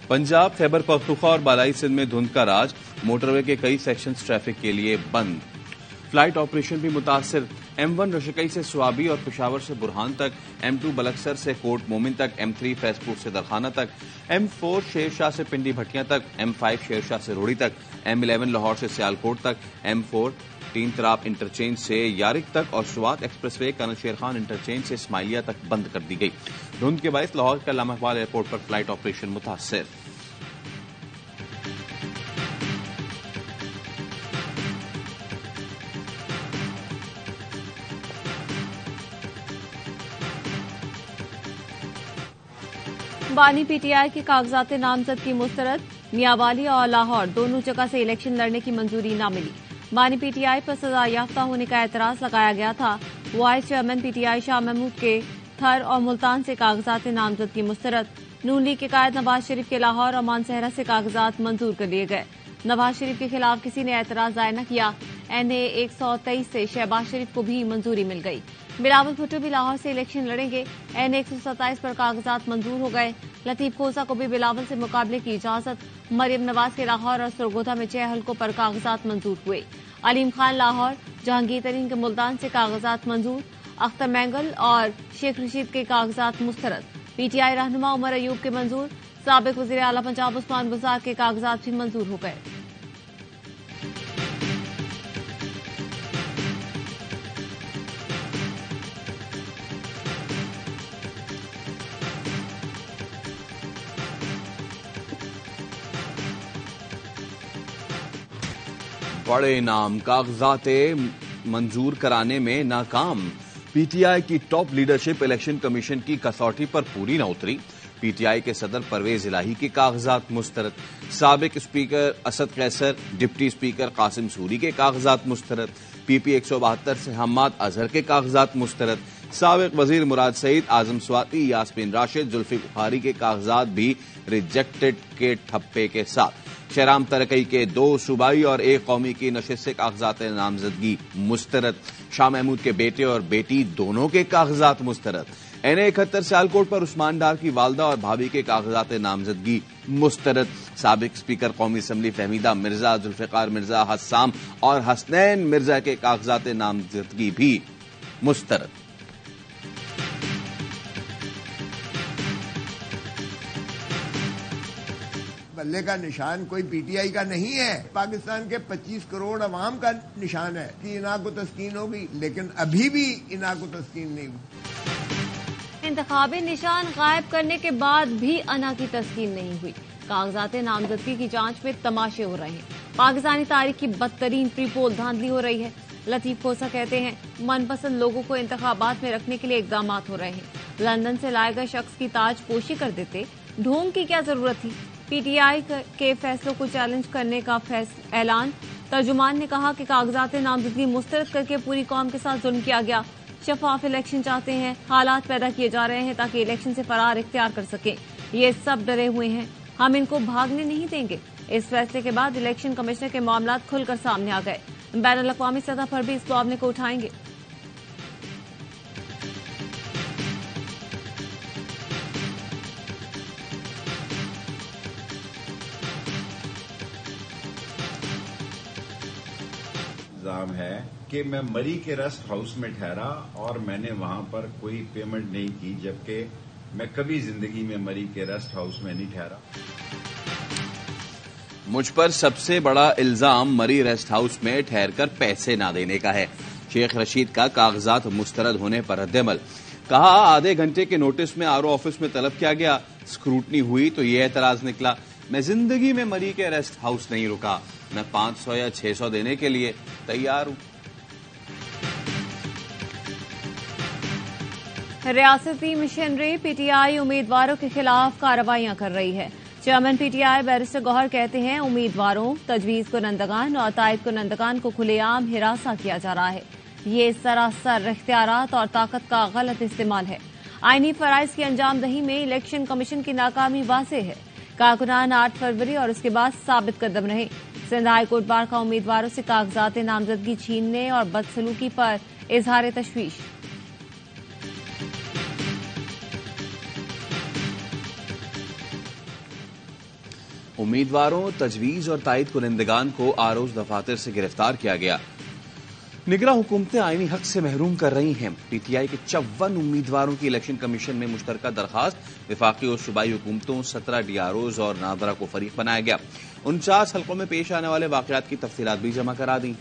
पंजाब, खैबर पख्तूनख्वा और बालाई सिंध में धुंध का राज, मोटरवे के कई सेक्शंस ट्रैफिक के लिए बंद। फ्लाइट ऑपरेशन भी मुतासिर, M1 रशकई से स्वाबी और पेशावर से बुरहान तक, M2 बलक्सर से कोट मोमिन तक, M3 फैजपुर से दरखाना तक, M4 शेरशाह से पिंडी भटिया तक, M5 शेरशाह से रोड़ी तक, M11 लाहौर से सियालकोट तक, M4 तीन तराब इंटरचेंज से यारिक तक और सुवात एक्सप्रेस वे कर्नल शेर खान इंटरचेंज से इस्माइलिया तक बंद कर दी गई। धुंध के बायस लाहौर के अल्लामा इकबाल एयरपोर्ट पर फ्लाइट ऑपरेशन मुतासिर। बानी पीटीआई के कागजात नामजद की मुस्तरद, मियांवाली और लाहौर दोनों जगह से इलेक्शन लड़ने की मंजूरी न मिली। बानी पीटीआई पर सजा याफ्ता होने का एतराज लगाया गया था। Vice chairman PTI Shah Mahmood के थर और मुल्तान से कागजात नामजद की मुस्तरद। नून लीग के कायद नवाज शरीफ के लाहौर और मानसहरा से कागजात मंजूर कर लिए गए। नवाज शरीफ के खिलाफ किसी ने एतराज जाहिर न किया। NA 123 से शहबाज शरीफ को भी मंजूरी मिल गई। बिलावल भुट्टो भी लाहौर से इलेक्शन लड़ेंगे। NA 127 पर कागजात मंजूर हो गए। लतीफ खोसा को भी बिलावल से मुकाबले की इजाजत। मरियम नवाज के लाहौर और सरगोधा में 6 हलकों पर कागजात मंजूर हुए। अलीम खान लाहौर, जहांगीर तरीन के मुल्तान से कागजात मंजूर। अख्तर मैंगल और शेख रशीद के कागजात मुस्तरद। पीटीआई रहनुमा उमर अयूब के मंजूर। साबिक वजीर आला पंजाब उस्मान बुज़दार के कागजात भी मंजूर हो गए। बड़े नाम कागजात मंजूर कराने में नाकाम। पीटीआई की टॉप लीडरशिप इलेक्शन कमीशन की कसौटी पर पूरी न उतरी। पीटीआई के सदर परवेज इलाही के कागजात मुस्तरद। साबिक speaker Asad Qaiser, deputy speaker Qasim Suri के कागजात मुस्तरद। PP 172 से हम्माद अजहर के कागजात मुस्तरद। साबिक वजीर मुराद सईद, आजम स्वाति, यास्मीन राशिद, जुल्फिकार बुखारी के कागजात भी रिजेक्टेड के ठप्पे के साथ। शहराम तरकई के 2 सूबाई और 1 कौमी की नशिस्त से कागजात नामजदगी मुस्तरद। शाह महमूद के बेटे और बेटी दोनों के कागजात मुस्तरद। NA 71 सियालकोट पर उस्मान डार की वालदा और भाभी के कागजात नामजदगी मुस्तरद। साबिक स्पीकर कौमी असम्बली फहमीदा मिर्जा, जुल्फिकार मिर्जा, हस्साम और हसनैन मिर्जा के कागजात नामजदगी भी मुस्तरद। बल्ले का निशान कोई पीटीआई का नहीं है, पाकिस्तान के 25 करोड़ अवाम का निशान है कि इना को तस्कीन होगी, लेकिन अभी भी इना को तस्कीन नहीं हुई। इंतखाबी निशान गायब करने के बाद भी अना की तस्कीन नहीं हुई। कागजात नामजदगी की जांच में तमाशे हो रहे हैं। पाकिस्तानी तारीख की बदतरीन प्रीपोल धांधली हो रही है। लतीफ खोसा कहते हैं मनपसंद लोगों को इंतखाबात में रखने के लिए इकदाम हो रहे हैं। लंदन से लाए गए शख्स की ताजपोशी कर देते, ढोंग की क्या जरूरत थी। पीटीआई के फैसलों को चैलेंज करने का ऐलान। तर्जुमान ने कहा कि कागजात नामजदगी मुस्तरद करके पूरी कौम के साथ जुल्म किया गया। शफाफ इलेक्शन चाहते हैं, हालात पैदा किए जा रहे हैं ताकि इलेक्शन से फरार इख्तियार कर सकें। ये सब डरे हुए हैं, हम इनको भागने नहीं देंगे। इस फैसले के बाद इलेक्शन कमिश्नर के मामला खुलकर सामने आ गए। बैनुल अक़वामी सतह पर भी इस मामले को उठाएंगे। इल्जाम है कि मैं मरी के रेस्ट हाउस में ठहरा और मैंने वहां पर कोई पेमेंट नहीं की, जबकि मैं कभी जिंदगी में मरी के रेस्ट हाउस में नहीं ठहरा। मुझ पर सबसे बड़ा इल्जाम मरी रेस्ट हाउस में ठहरकर पैसे ना देने का है। शेख रशीद का कागजात मुस्तरद होने पर रद्द-ए-अमल। कहा आधे घंटे के नोटिस में RO ऑफिस में तलब किया गया, स्क्रूटनी हुई तो ये एतराज निकला, मैं जिंदगी में मरी के रेस्ट हाउस नहीं रुका, मैं 500 या 600 देने के लिए तैयार हूं। रियासती मिशनरी पीटीआई उम्मीदवारों के खिलाफ कार्रवाइयां कर रही है। चेयरमैन पीटीआई बैरिस्टर गौहर कहते हैं उम्मीदवारों, तजवीज कुनंदगान और तायद कुनंदगान को खुलेआम हिरासा किया जा रहा है। ये सरासर इख्तियारात और ताकत का गलत इस्तेमाल है। आईनी फराइज की अंजामदही में इलेक्शन कमीशन की नाकामी वाज़ेह है। कारकुनान 8 फरवरी और उसके बाद साबित कदम रहे। सिंध हाई कोर्ट बार का उम्मीदवारों से कागजात नामजदगी छीनने और बदसलूकी पर इजहार तशवीश। امیدواروں، تجویز اور تائید کنندگان کو آروز دفاتر سے گرفتار کیا گیا۔ نگراں حکومتیں آئینی حق سے محروم کر رہی ہیں۔ پی ٹی آئی کے 54 امیدواروں کی الیکشن کمیشن میں مشترکہ درخواست، وفاقی اور صوبائی حکومتوں، 17 ڈی آر اوز اور ناظرہ کو فریق بنایا گیا۔ 49 حلقوں میں پیش آنے والے واقعات کی تفصیلات بھی جمع کرا دیں۔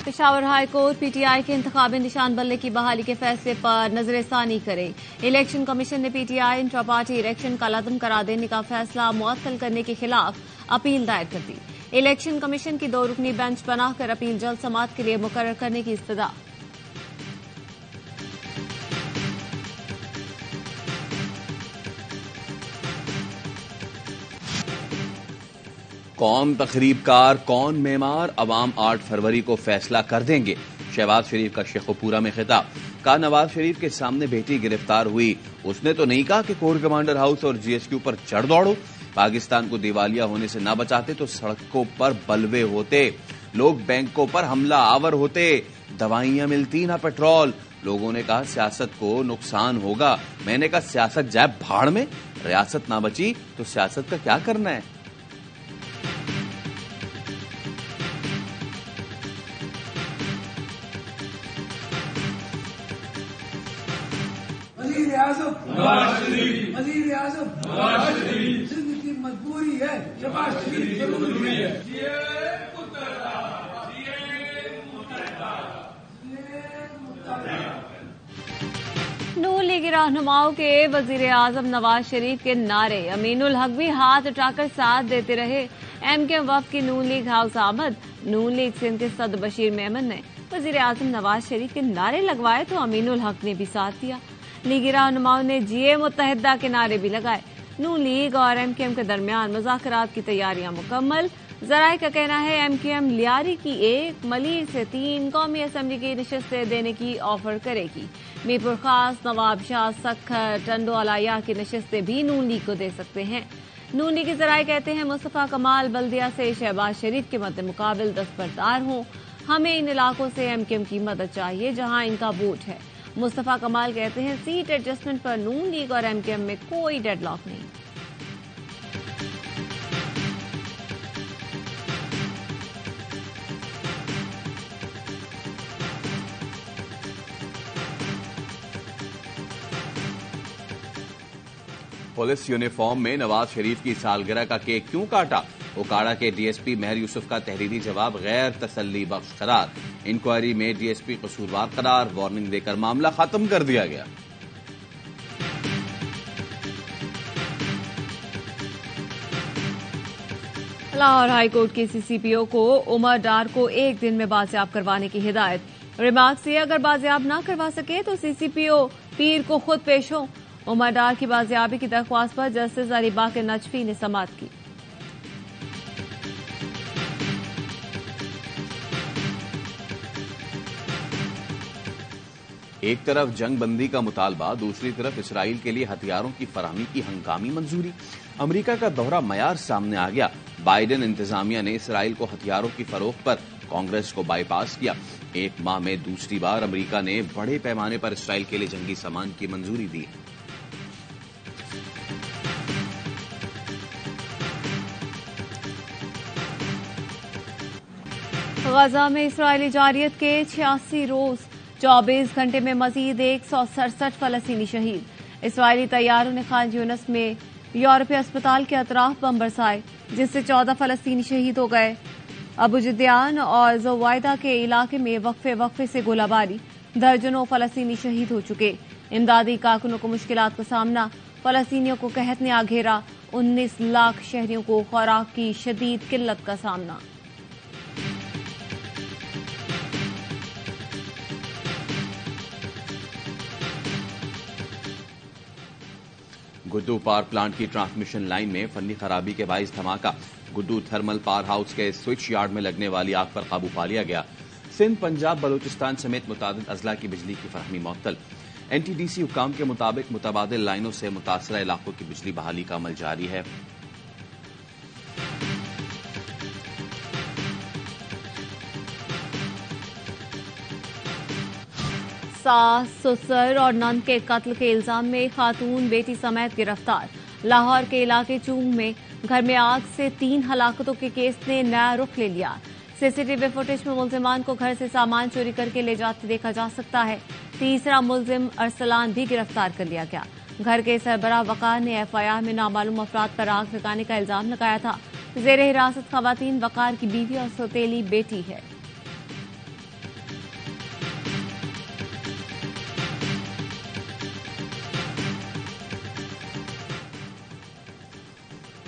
Peshawar high court P T I کے انتخابی نشان بلے کی بحالی کے فیصلے پر نظر ثانی کرے۔ الیکشن کمیشن نے P T I intra party election کا عدم قرار دینے کا فیصلہ معطل کرنے کے خلاف اپیل دائر کر دی۔ الیکشن کمیشن کی 2 رکنی بینچ بنا کر اپیل جلد سماعت کے لیے مقرر کرنے کی استدعا۔ کون تقریب کار، کون معمار، عوام 8 فروری کو فیصلہ کر دیں گے۔ شہباز شریف کا شیخ پورہ میں خطاب۔ کہا نواز شریف کے سامنے بیٹی گرفتار ہوئی، اس نے تو نہیں کہا کہ کور کمانڈر ہاؤس اور جی ایس کیو پر چڑھ دوڑو۔ پاکستان کو دیوالیہ ہونے سے نہ بچاتے تو سڑکوں پر بلوے ہوتے، لوگ بینکوں پر حملہ آور ہوتے، دوائیاں ملتی نہ پیٹرول۔ لوگوں نے کہا سیاست کو نقصان ہوگا، میں نے کہا سیاست جائے بھاڑ میں، ریاست نہ بچی تو سیاست کا کیا کرنا ہے۔ وزیر اعظم سندھ کی مجبوری ہے، شہباز شریف ضروری ہے۔ نون لیگی رہنماؤں کے وزیر اعظم نواز شریف کے نعرے، امین الحق بھی ہاتھ اٹھا کر ساتھ دیتے رہے۔ ایم کیو وفد کی نون لیگ ہاؤس آمد۔ نون لیگ سندھ کے صدر بشیر میمن نے وزیر اعظم نواز شریف کے نعرے لگوائے تو امین الحق نے بھی ساتھ دیا۔ لیگی رہنماؤں نے جی اے متحدہ کے نعرے بھی لگائے۔ نون لیگ اور ایم کیو ایم کے درمیان مذاکرات کی تیاریاں مکمل۔ ذرائع کا کہنا ہے ایم کیو ایم لیاری کی 1، ملیر سے 3 قومی اسمبلی کی نشستیں دینے کی آفر کرے گی۔ میرپور خاص، نواب شاہ، سکھر، ٹنڈو الایا کی نشستیں بھی نون لیگ کو دے سکتے ہیں۔ نون لیگ کے ذرائع کہتے ہیں مصطفیٰ کمال بلدیہ سے شہباز شریف کے مد مقابل دستبردار ہوں۔ ہمیں ان علاقوں سے ایم کیو ایم کی مدد چاہیے جہاں ان کا ووٹ ہے۔ مصطفیٰ کمال کہتے ہیں سیٹ ایڈجسٹمنٹ پر نون لیگ اور ایم کیو ایم میں کوئی ڈیڈ لاک نہیں۔ پولیس یونیفارم میں نواز شریف کی سالگرہ کا کیک کیوں کاٹا؟ اوکاڑا کے ڈی ایس پی مہر یوسف کا تحریری جواب غیر تسلی بخش قرار۔ انکوائری میں ڈی ایس پی قصوروار قرار، وارننگ دے کر معاملہ ختم کر دیا گیا۔ لاہور ہائی کورٹ کے سی سی پی او کو عمر ڈار کو 1 دن میں بازیاب کروانے کی ہدایت۔ ریمارک سے اگر بازیاب نہ کروا سکے تو سی سی پی او پیر کو خود پیش ہو۔ عمر ڈار کی بازیابی کی درخواست پر جسٹس علی باقر نجفی نے سماعت کی۔ ایک طرف جنگ بندی کا مطالبہ، دوسری طرف اسرائیل کے لیے ہتھیاروں کی فراہمی کی ہنگامی منظوری۔ امریکہ کا دوہرا معیار سامنے آ گیا۔ بائیڈن انتظامیہ نے اسرائیل کو ہتھیاروں کی فروخت پر کانگریس کو بائی پاس کیا۔ 1 ماہ میں دوسری بار امریکہ نے بڑے پیمانے پر اسرائیل کے لیے جنگی سامان کی منظوری دی۔ غزہ میں اسرائیلی جارحیت کے 86 روز 24 گھنٹے میں مزید 167 فلسطینی شہید۔ اسرائیلی طیاروں نے خان یونس میں یورپی اسپتال کے اطراف بم برسائے جس سے 14 فلسطینی شہید ہو گئے۔ ابو جدیان اور زوائدہ کے علاقے میں وقفے سے گولہ باری، درجنوں فلسطینی شہید ہو چکے۔ امدادی کارکنوں کو مشکلات کا سامنا، فلسطینیوں کو قحط نے آ گھیرا، 19 لاکھ شہریوں کو خوراک کی شدید قلت کا سامنا۔ گڈو پاور پلانٹ کی ٹرانسمیشن لائن میں فنی خرابی کے باعث دھماکہ، گڈو تھرمل پاور ہاؤس کے سوئچ یارڈ میں لگنے والی آگ پر قابو پا لیا گیا۔ سندھ، پنجاب، بلوچستان سمیت متعدد اضلاع کی بجلی کی فراہمی معطل۔ این ٹی ڈی سی حکام کے مطابق متبادل لائنوں سے متاثرہ علاقوں کی بجلی بحالی کا عمل جاری ہے۔ सास, ससुर और नंद के कत्ल के इल्जाम में खातून बेटी समेत गिरफ्तार। लाहौर के इलाके चूंग में घर में आग से 3 हलाकतों के केस ने नया रुख ले लिया। सीसीटीवी फुटेज में मुलजिमान को घर से सामान चोरी करके ले जाते देखा जा सकता है। तीसरा मुलजिम अरसलान भी गिरफ्तार कर लिया गया। घर के सरबराह वकार ने एफआईआर में नामालूम अफराद पर आग लगाने का इल्जाम लगाया था। जेर हिरासत खवातीन वकार की बीवी और सौतेली बेटी है।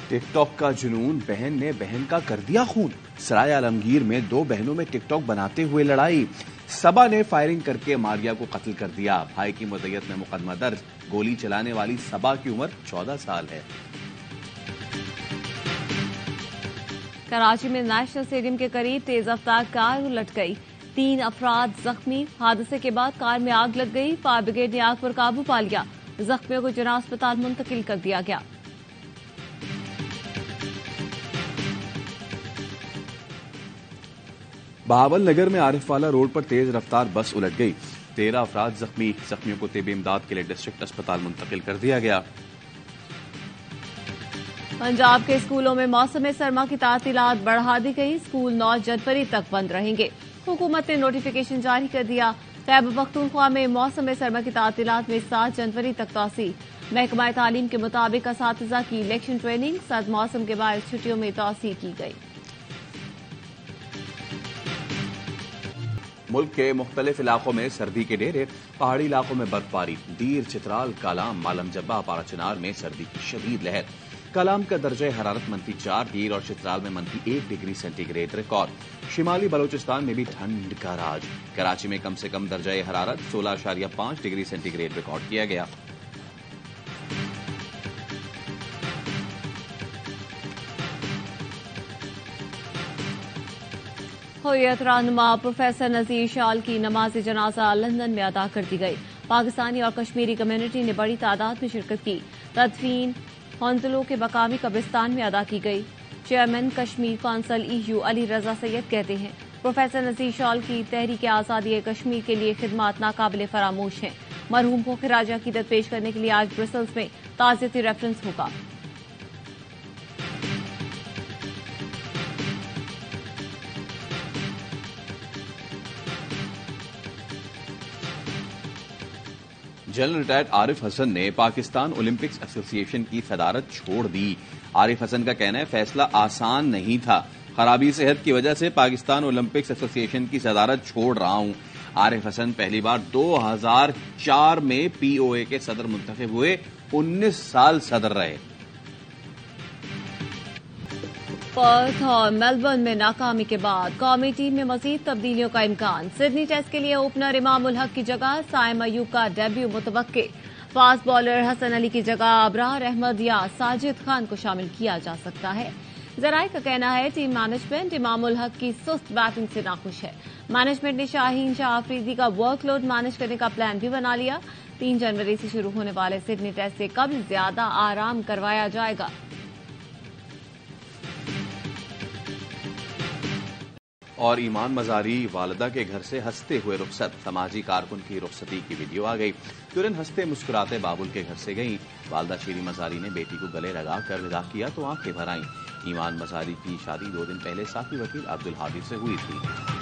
टिकटॉक का जुनून, बहन ने बहन का कर दिया खून। सराय आलमगीर में 2 बहनों में टिकटॉक बनाते हुए लड़ाई। सबा ने फायरिंग करके मारिया को कत्ल कर दिया। भाई की मुद्दत में मुकदमा दर्ज। गोली चलाने वाली सबा की उम्र 14 साल है। कराची में नेशनल स्टेडियम के करीब तेज रफ्तार कार उलट गई। 3 अफराद जख्मी। हादसे के बाद कार में आग लग गई। फायर ब्रिगेड ने आग पर काबू पा लिया। जख्मियों को जिला अस्पताल मुंतकिल कर दिया गया। बहावल नगर में आरिफवाला रोड पर तेज रफ्तार बस उलट गई। 13 अफराद जख्मी। जख्मियों को तिब इमदाद के लिए डिस्ट्रिक्ट अस्पताल मुंतकिल कर दिया गया। पंजाब के स्कूलों में मौसम सरमा की तातीलात बढ़ा दी गई। स्कूल 9 जनवरी तक बंद रहेंगे। हुकूमत ने नोटिफिकेशन जारी कर दिया। खैबर पख्तूनख्वा में मौसम सरमा की तातीलात में 7 जनवरी तक तोसी। महकमा तालीम के मुताबिक असातिज़ा की इलेक्शन ट्रेनिंग सर्द मौसम के बाद छुट्टियों में तोसी की गई। मुल्क के मुख्तलिफ इलाकों में सर्दी के डेरे। पहाड़ी इलाकों में बर्फबारी। दीर, चित्राल, कालाम, मालम जब्बा, पाराचनार में सर्दी की शदीद लहर। कालाम का दर्जा हरारत -4, दीर और चित्राल में -1 डिग्री सेंटीग्रेड रिकॉर्ड। शिमाली बलूचिस्तान में भी ठंड का राज। कराची में कम से कम दर्जा हरारत 16.5 डिग्री सेंटीग्रेड रिकॉर्ड किया गया। हुर्रियत रहनुमा प्रोफेसर नजीर शाल की नमाज जनाजा लंदन में अदा कर दी गई। पाकिस्तानी और कश्मीरी कम्युनिटी ने बड़ी तादाद में शिरकत की। तदफीन हौंसलों के मकामी कब्रिस्तान में अदा की गई। Chairman Kashmir council EU Ali Raza Syed कहते हैं प्रोफेसर नजीर शाल की तहरीक आज़ादी कश्मीर के लिए खिदमात नाकाबिले फरामोश हैं। मरहूम को खिराज अकीदत पेश करने के लिए आज ब्रसल्स में ताज़ियती रेफरेंस होगा। जनरल रिटायर्ड आरिफ हसन ने पाकिस्तान ओलंपिक्स एसोसिएशन की सदारत छोड़ दी। आरिफ हसन का कहना है फैसला आसान नहीं था। खराबी सेहत की वजह से पाकिस्तान ओलंपिक्स एसोसिएशन की सदारत छोड़ रहा हूं। आरिफ हसन पहली बार 2004 में POA के सदर मुंतखब हुए। 19 साल सदर रहे। पर्थ और मेलबर्न में नाकामी के बाद कौमी टीम में मजीद तब्दीलियों का इम्कान। सिडनी टेस्ट के लिए ओपनर इमाम उल हक की जगह साइम अयूब का डेब्यू मुतवक्के। फास्ट बॉलर हसन अली की जगह अबरार अहमद या साजिद खान को शामिल किया जा सकता है। जराये का कहना है टीम मैनेजमेंट इमाम उल हक की सुस्त बैटिंग से नाखुश है। मैनेजमेंट ने शाहीन शाह अफरीदी का वर्कलोड मैनेज करने का प्लान भी बना लिया। 3 जनवरी से शुरू होने वाले सिडनी टेस्ट से कब ज्यादा आराम करवाया जाएगा। और ईमान मजारी वालिदा के घर से हंसते हुए रुखसत। समाजी कारकुन की रुखसती की वीडियो आ गई। तुरंत हंसते मुस्कुराते बाबुल के घर से गईं। वालिदा शीरी मजारी ने बेटी को गले लगाकर विदा किया तो आंखें भर आईं। ईमान मजारी की शादी 2 दिन पहले साकी वकील अब्दुल हादी से हुई थी।